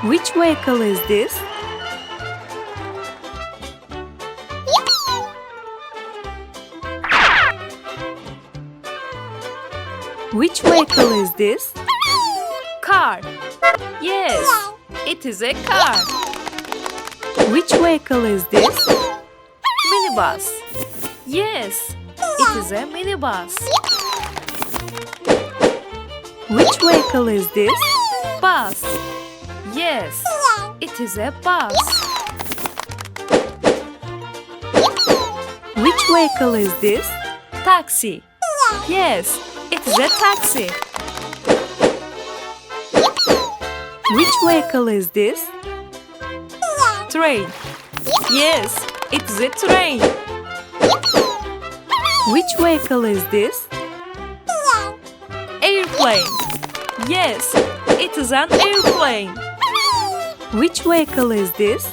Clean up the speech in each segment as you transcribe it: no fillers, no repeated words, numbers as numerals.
Which vehicle is this? Which vehicle is this? Car. Yes, it is a car. Which vehicle is this? Minibus. Yes, it is a minibus. Which vehicle is this? Bus. Yes, it is a bus. Which vehicle is this? Taxi. Yes, it is a taxi. Which vehicle is this? Train. Yes, it is a train. Which vehicle is this? Airplane. Yes, it is an airplane. Which vehicle is this?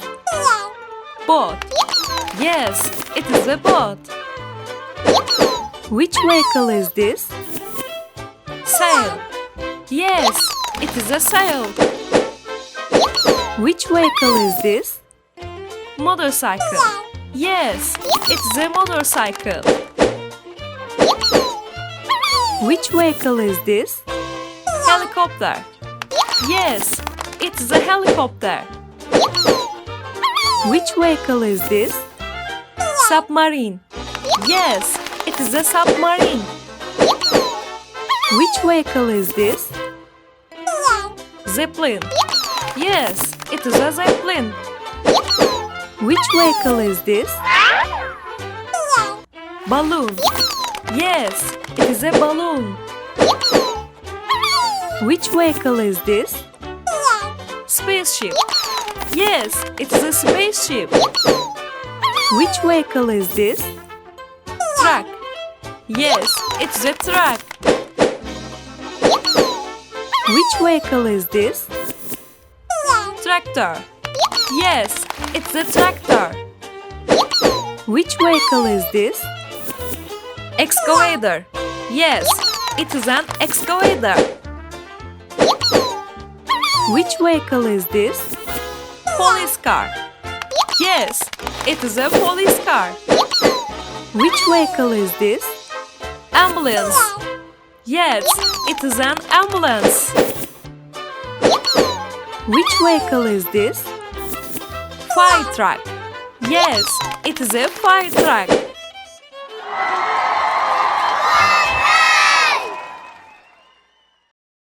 Boat. Yes, it is a boat. Which vehicle is this? Sail. Yes, it is a sail. Which vehicle is this? Motorcycle. Yes, it is a motorcycle. Which vehicle is this? Helicopter. Yes, it is a helicopter. Which vehicle is this? Submarine. Yes, it is a submarine. Which vehicle is this? Zeppelin. Yes, it is a zeppelin. Which vehicle is this? Balloon. Yes, it is a balloon. Which vehicle is this? Spaceship. Yes, it is a spaceship. Which vehicle is this? Truck. Yes, it is a truck. Which vehicle is this? Tractor. Yes, it's a tractor. Which vehicle is this? Excavator. Yes, it is an excavator. Which vehicle is this? Police car. Yes, it is a police car. Which vehicle is this? Ambulance. Yes, it is an ambulance. Which vehicle is this? Fire truck. Yes, it is a fire truck.